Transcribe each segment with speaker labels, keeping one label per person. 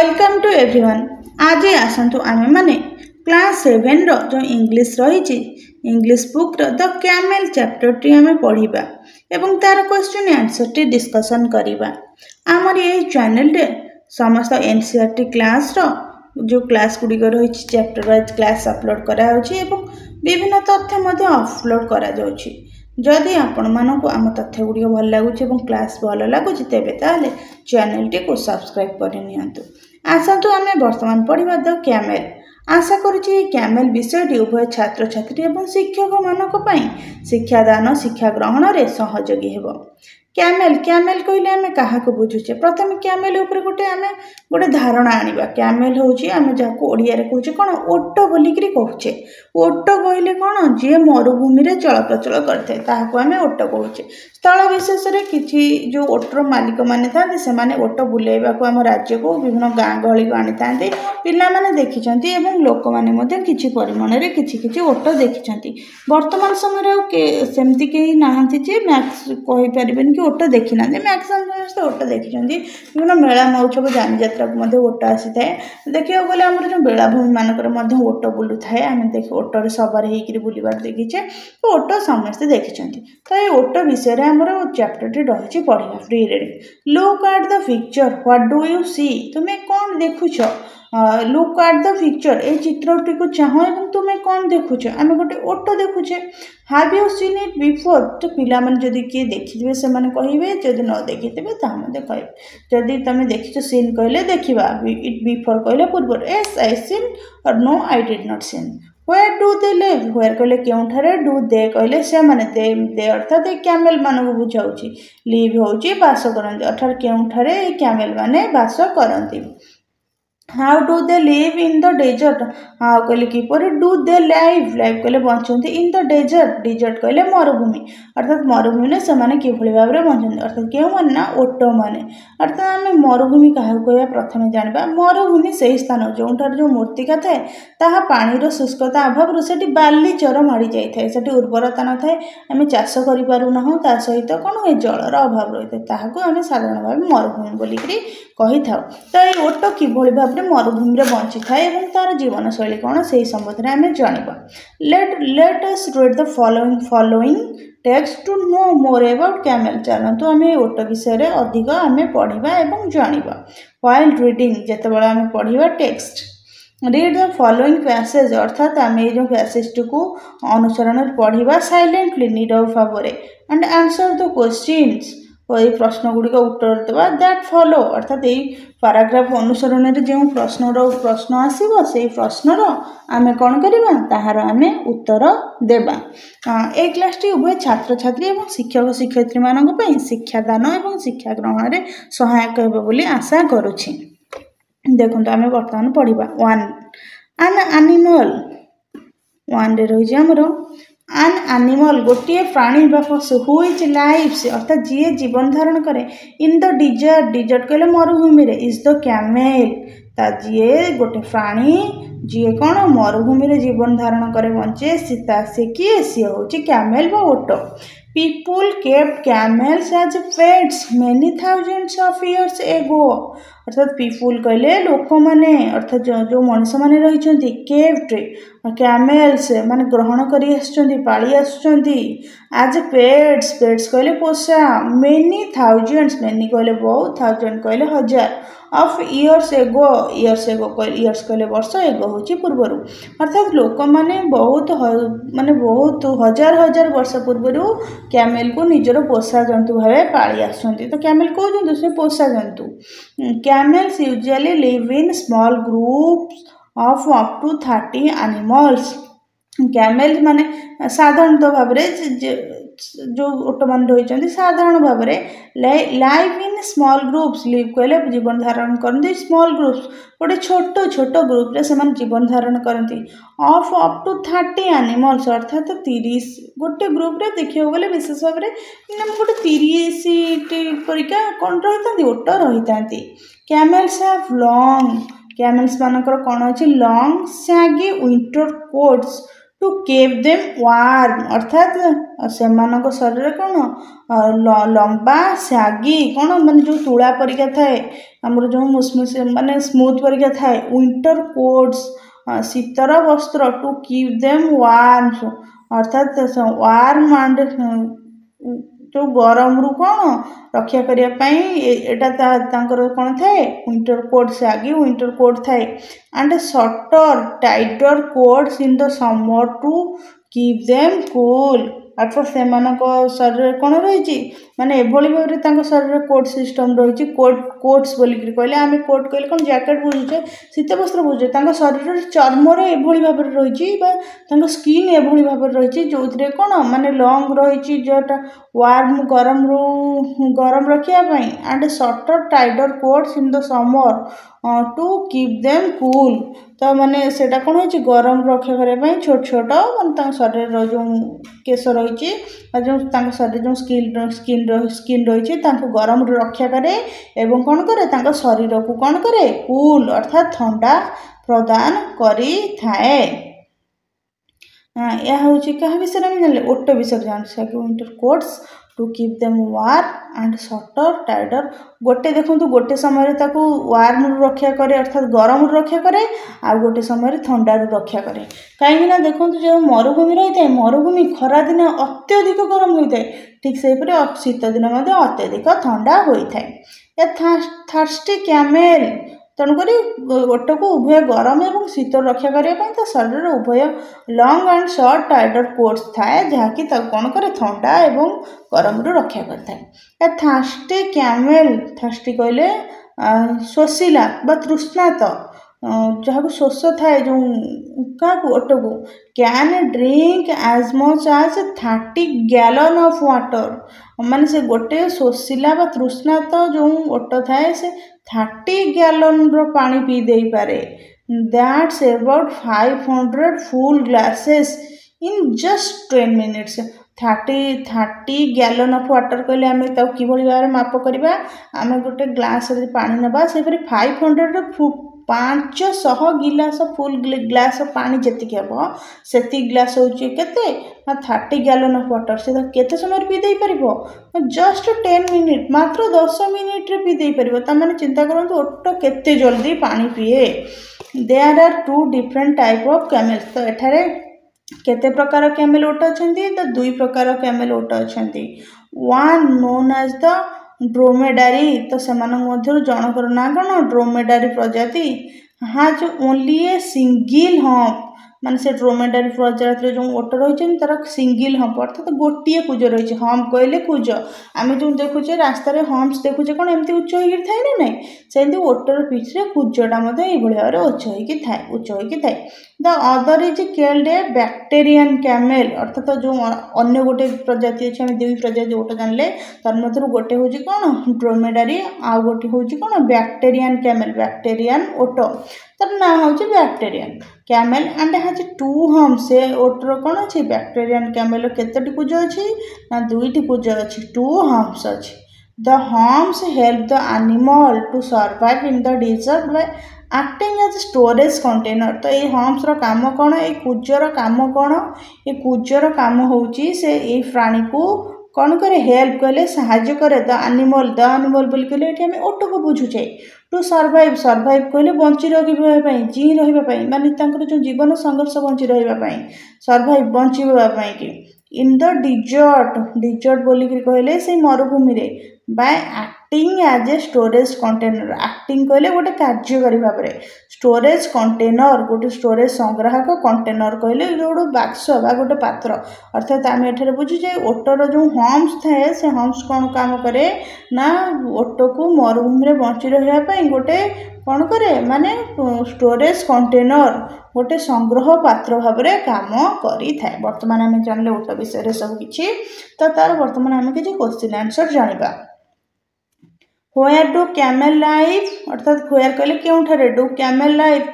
Speaker 1: Welcome to everyone. आज आसतु आमे माने क्लास 7 रो जो इंग्लिश रही इंग्लिश बुक रो द कैमेल चैप्टर टी आमे पढ़िबा एवं तार क्वेश्चन आंसर टी डिस्कशन करिबा। आमर ये चैनल रे समस्त एनसीईआरटी क्लास रो जो क्लास गुडी रही चैप्टर वाइज क्लास अपलोड करा होची एवं विभिन्न तथ्य मध्ये अपलोड करा जाउची। जदि आपण मानक आम तथ्य गुड़ी भल लगुच क्लास भल लगुच तेबे ताले चैनल टी को सब्सक्राइब कर नियंतु। आसतु आमे वर्तमान पढ़िबा द कैमेल। आशा करुछि कैमेल विषयटी उभय छात्र छात्री एवं शिक्षक मानक पई शिक्षादान शिक्षा ग्रहण रे सहयोगी हेबो। कैमेल कैमेल कहले आमे काहा को बुझुचे प्रथम कैमेल ऊपर गोटे धारणा आनिबा। कैमेल होची आमे जाको ओडिया रे कहूचे कोन ओट बोलिकरी कहूचे। ओट कहले कोन जे मरुभूमि रे चलप्रचल करथे ताहाको आमे ओट कहूचे। स्थल विशेष रे किछि जो ओटर मालिक माने थाते से माने ओट बुलेबा को हम राज्य को विभिन्न गां गहली को आनी थाते पिला माने देखिचंती एवं लोक माने मध्ये किछि परिमाण रे किछि ओट देखिचंती। वर्तमान समय रे सेमति केही नाहंती जे मैक्स कहि परिबेन कि ओट देखि ना जे मैक्सिमम समस्त ओट देखिचंती। विभिन्न मेला महोत्सव जानी यात्रा को मध्ये ओट आसी थाए। देखियो गले हमर जो बेलाभूमि मानकर मध्ये ओट बुलु थाए आमे देख ओट रे सवार हेकिरि बुलिबार देखिचे ओट समस्त देखिचंती। तो ए ओट विषय रे हमर चैप्टर टी रहिछि पढिया free reading. Look at the picture what do you see तुमे कोन देखुछ। लुक एट द पिक्चर ए चित्रटी को चाहो एवं तुमे कोन देखुछ आमे गोटे ओट देखुछे। Have you seen it before तो पिला मन जदी के देखिबे से माने कहिबे जदी न देखितबे ता मते कहबे। जदी तमे देखिछ सीन कहले देखिबा इट बिफोर कहले पूर्व yes I seen or no I did not seen. Where do they live where कहले केउठारे डू दे कहले से माने दे अर्थात कैमेल मानक बुझाउची। लिव होची बास करंती अर्थात केउठारे कैमेल माने बास करंती। How do they live in the desert how कहले किपर डू दे लाइव लाइव कहले बंचंती इन द डेजर्ट डेजर्ट कहले मरुभूमि अर्थात मरुभूमि ने समान किभଳି भाबरे बंचंती अर्थात केउ मन ना ओट माने अर्थात आमे मरुभूमि काहा कहया प्रथमे जानबा। मरुभूमि सेही स्थान जोंठार जो मूर्तिका थाए ताहा पानी रो शुष्कता अभाव रो सेठी बाली चर माडी जाई थाए सेठी उर्वरता न थाए आमे चाष करि पारु नहु ता सहित कोन ए जलर अभाव रहिते ताहाको आमे साधारण भाबे मरुभूमि बोलिकरी कहि थाउ। तो ए ओट किभଳି भाबरे मरुभूमि रे बंची थाए एवं तार जीवन शैली कोन सेही संबंध रे आमे जानिबा। Let us read the following text to know more about camel. चलंतु आमे ओट विषय रे अधिक आमे पढिबा एवं जानिबा। व्हाइल रीडिंग जेतेबेला आमे पढिबा text read the following passage अर्थात आमे जो पैसेज को अनुसरण पढ़िबा साइलेंटली नीरव भावरे एंड आंसर द क्वेश्चंस प्रश्न गुड़ी का उत्तर देवा दैट फॉलो अर्थात यही पैराग्राफ अनुसरण में जो प्रश्न आसीबो से प्रश्नर आमे कौन करबा ताहार आमे उत्तर देबा। ए क्लास टी उभय छात्र छात्री एवं शिक्षक शिक्षयित्री मानक पई शिक्षादान एवं शिक्षा ग्रहण रे सहायक हेबो बोली आशा करूछि। देखंतु आमे वर्तमान पढ़िबा 1 एन एनिमल 1 रे रही हमरो एन एनिमल गोटे प्राणी बा पशु हुईच लाइव्स अर्थात जी जीवन धारण करे इन द डिजर्ट डिजर्ट कहले मरुभूमि रे इज द कैमेल ता जी गोटे प्राणी जी कौन मरुभूमि रे जीवन धारण करे बंचे सीता से किए सी होची कैमेल बा ओट। People kept camels as pets many thousands of years ago अर्थात पीपुल कहले लोक माने अर्थात जो मनुष्य माने रहिचंती केप्ट कैमेल्स माने ग्रहण करी आछंती पाली आछंती एज पेट्स पेट्स कहले पोषा मेनी थाउजेंड्स मेनी कहले बहुत थाउजेंड कहले हजार ऑफ इयर्स एगो कहले इयर्स कहले वर्ष एगो होची पूर्वरु अर्थात लोक माने बहुत हजार हजार वर्ष पूर्वरु कैमेल को निजर पोषा जंतु भावे पाली आछंती। तो कैमेल को जंतु से पोषा जंतु। Camels usually live in small groups of up to 30 animals. Camel माने साधारणतः भाबरे जो ओट मान रही साधारण भाव live in small groups live कहले जीवन धारण करती स्मॉल ग्रुप्स गोटे छोट छोट ग्रुप रे से जीवन धारण करती ऑफ अप टू 30 एनिमल्स अर्थात 30 गोटे ग्रुप रे देखियो गले विशेष भाव में गोटे 30 परिका कौन रही ओट रही। कैमेल्स हैव लॉन्ग कैमेल्स मानकर कौन अच्छी long shaggy winter coats to keep them warm अर्थात सेमानक शरीर कौन लंबा सैगी कौन माने जो तुला परिका थाए आमर जो मुसमुस माने स्मूथ परिका थाए विंटर कोट्स शीतर वस्त्र टू कीप देम वार्म अर्थात वार्म एंड जो गरम रु कौन रक्षा करने कौन थाए winter coat shaggy winter coat थाए and shorter tighter coats in the summer to keep them cool अर्थात से शरीर कौन रही माने एभली भाव शरीर कोट सिस्टम रही कोट्स बोलिक कहले आम कोट कहले कौन जैकेट बुझुचे शीत वस्त्र बुझे शरीर चर्म एभली भाव रही स्किन एभली भाव रही जो थे कौन माने लंग रही जोटा वार्म गरम रखापी and shorter tighter coats in the summer to keep them cool तो माने सेटा कौन हो गरम रक्षा करने छोट छोट माने शरीर जो केश रही जो शरीर जो स्किन रही गरम रक्षा करे एवं कौन करे शरीर को कौन करे कूल अर्थात ठंडा प्रदान करी थाए। यह हूँ क्या विषय में जान ओट विषय जान winter coats to keep them warm and shorter tighter गोटे देखो गोटे समय वार्म रक्षा करे अर्थात गरम रक्षा करे आ गोटे समय ठंडा रक्षा करे कहीं देखो जो मरुभूमि रही है मरुभूमि खरा दिन अत्यधिक गरम होता है ठीक से शीत दिन अत्यधिक ठंडा होता है। थर्स्टी कैमेल तेणुक ओट को उभय गरम और शीत रक्षा करने शरीर उभय लंग एंड शॉर्ट टाइटर कोट्स थाए जहाँकि कौन करे ठंडा और गरम रक्षा करता है। थर्स्टी कैमेल थर्स्टी कहले शोषिला बा तृष्णात जहाँ शोष थाए जो क्या ओट को can drink as much as 30 gallon of water माने से गोटे शोषिला बा तृष्णात जो ओट थाए से 30 गैलन रो पानी पी दे पारे that's about 500 full glasses in just 10 minutes 30 gallon of water कहले आम कि भाव माप करवा आम गोटे ग्लास पानी नवा से 500 500 गिलास फुल ग्लास पानी जी हम से ग्लास हूँ के 30 गैलन ऑफ वाटर से केते समय पी दे पार जस्ट 10 मिनिट मात्र 10 मिनिट रे पी दे पार तमें चिंता करूँ ओट केते जल्दी पानी पिए। There are 2 different type of camels तो एठारे केते प्रकार कैमेल ओट अच्छे तो 2 प्रकार कैमेल ओट अच्छे वन नोन एज द ड्रोमेडारी तो से जनकर ना कौन ड्रोमेडारी प्रजाति हाँ जो ओनली ए सिंगल हम्प माने से ड्रोमेडारी प्रजाति जो ओट रही तार सिंगल हम्प अर्थात गोटे कुज रही हम्प कहले कुज आम जो देखुचे रास्त हम्प्स देखुचे कौन एमती उच्च होकर थाए ना ना से ओटर पिछले कुजटा भाव उच्च होकर थाए। The other is called A Bactrian camel अर्थात जो अन्य गोटे प्रजाति अच्छे आम 2 प्रजाति ओट जानले तार मध्य गोटे हूँ कौन ड्रोमेडारी आउ गोटे हूँ कौन बैक्टेरियन कैमेल बैक्टेरियन ओट तार ना हूँ Bactrian camel and has 2 hump से ओटर कौन अच्छी बैक्टेरियन कैमेल केतोटी कुज अच्छी ना 2टी कुज अच्छी 2 हम्प्स अच्छी। The humps help the animal to survive in the desert by acting as storage container तो ये हम्प्स काम कौन ये कुजर काम कौन ये कुजर काम होची से ये प्राणी को कौन करे हेल्प कले साहाय्य करे द एनिमल बोल कहले ये ओट को बुझुचे टू सर्वाइव कहले बंची रही जी रही माने जो जीवन संघर्ष बंची रही सर्वाइव बंचाई कि इन द डिजर्ट बोलिक कहले से मरुभूमि रे by acting as a storage container acting कहले गोटे कार्यकारी भाव में स्टोरेज कंटेनर गोटे स्टोरेज संग्राहक कंटेनर कहले जो गोटे बाक्स बा गोटे पात्र अर्थात आम एठारे बुझुचे ओटर जो हम्प्स थाए से हम्प्स कौन काम करे ना ओट को मरुभूमि रे बंची रही गोटे कौन करे माने स्टोरेज कंटेनर गोटे संग्रह पात्र भाव में काम करी थाए। वर्तमान आम जानले ओट विषय सब किछि तो तार वर्तमान आम किछि क्वेश्चन आंसर जानिबा। Where do camel live अर्थात where कहले केउठारे do camel live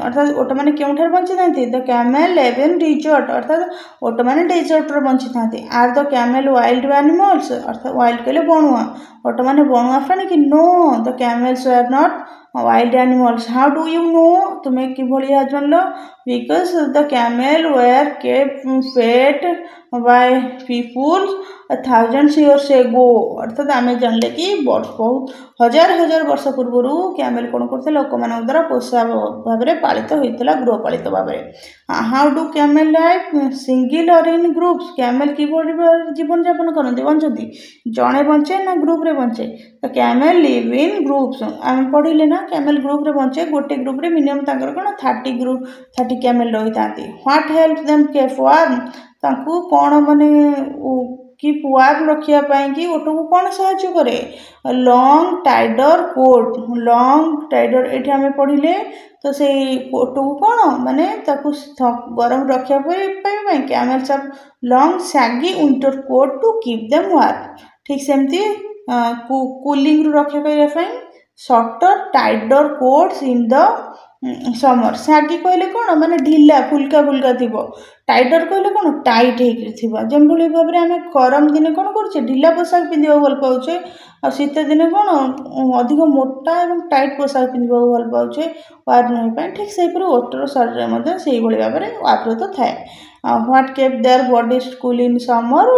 Speaker 1: अर्थात ओट माने केउठारे bunchy थांती the camel live in desert अर्थात ओट माने desert रे bunchy थांती are the camel wild animals अर्थात wild कहले बणुआ ओट माने बणुआ प्राणी कि no the camels were not wild animals how do you know तुम्हें कि भलिया जानलो because the camel were kept fed by people thousands years ago अर्थात आम जानले कि बहुत हजार हजार वर्ष पूर्व कैमेल कौन करते लोक मान द्वारा पोषा भाव में पालित होता गृहपालित भाव में how do camel life single और इन ग्रुप्स कैमेल कि जीवन यापन करते बंचती जड़े बंचे ना ग्रुप रे बंचे तो कैमेल लिव इन ग्रुप्स आम पढ़ले ना कैमेल ग्रुप रे बंचे गोटे ग्रुप रे मिनिमम तांकर कोन 30 कैमेल रही था what help them keep warm तांकू कौन माने कि वार्म रखिया पाई कि ओटो को कौन सहायता करे लॉन्ग टाइडर कोट लॉन्ग टाइडर एठी हमें पढ़िले तो से ओटो को कौन माने ताकू गरम रखिया पाई camels have long shaggy winter coat to keep them warm ठीक सेमती कूलिंग रु रखिया पाई shorter tighter coats in the summer shaggy कहले कौन माने ढिला फुल्का फुल्का थी टाइडर कहले कौन टाइट हो जम भाव में आम गरम दिन कौन कर ढिला पोशाक पिंधा भल पाचे आ शीत दिन कौन अधिक मोटा और टाइट पोशाक पिंधा भल पाचे वार्म होने ठीक से ओटर शरीर में से भाव में आवृत थाए what keep their body cool in summer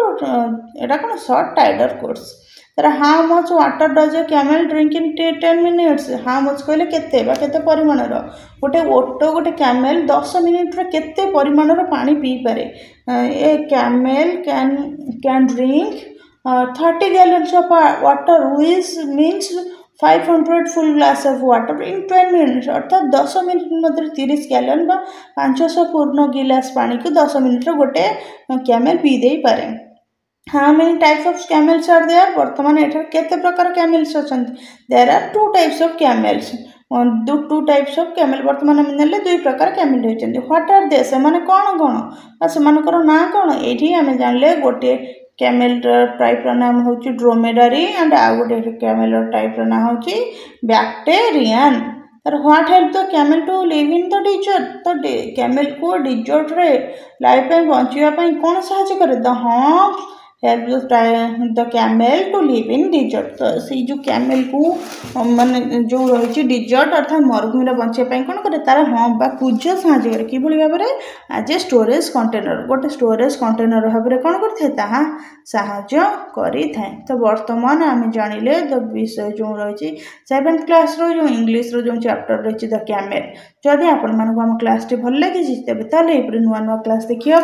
Speaker 1: एटा कौन short tighter coats how much water does a camel drink in 10 minutes how much कहले केते परिमाण गोटे ओट गोटे कैमेल 10 मिनिट केते परिमाण पानी पी पारे a camel can drink 30 gallons of water which means 500 full glass of water in 10 minutes अर्थात 10 मिनिट मध्य 30 गैलन बा 500 पूर्ण गिलास पानी को 10 मिनिट गोटे कैमेल पी दे पारे how many types of camels are there वर्तमान एठार केते प्रकार कैमेल्स अछंती there are 2 types of camels two types of camel वर्तमान आम नेले 2 प्रकार कैमेल होइचंती व्हाट आर दे से माने कोन कोन आ सेमानकर ना कोन एठी आम जानले गोटे कैमेल टाइप रो नाम होची ड्रोमेडारी एंड आ गोटे कैमेल टाइप रो नाम होची बैक्टेरियन तर what help the camel to live in the desert तो कैमेल को डिजर्ट रे लाइफ पे बंचिया पई कोन सहायता करे the hump help the camel to live in desert तो से जो कैमेल को माने जो रही डिजर्ट अर्थात मरुभूमि बचाई कौन करे तार हम्प बा कुज साहाଯ୍य करे कि भाव में एज ए स्टोरेज कंटेनर गोटे स्टोरेज कंटेनर भाव में कौन करते साहाଯ୍य करें तो वर्तमान आम जानिले द विषय जो रही 7th क्लास रो जो इंग्लिश रो जो चैप्टर रही द कैमेल जदि आपण मानक आम क्लास टी भल लगी तेज ताले नुआ नुआ क्लास देखा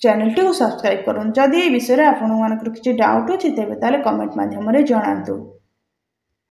Speaker 1: चैनल टी को सब्सक्राइब करूँ जदि ये विषय में आपण किसी डाउट अच्छी तेज कमेंट माध्यम जनातु।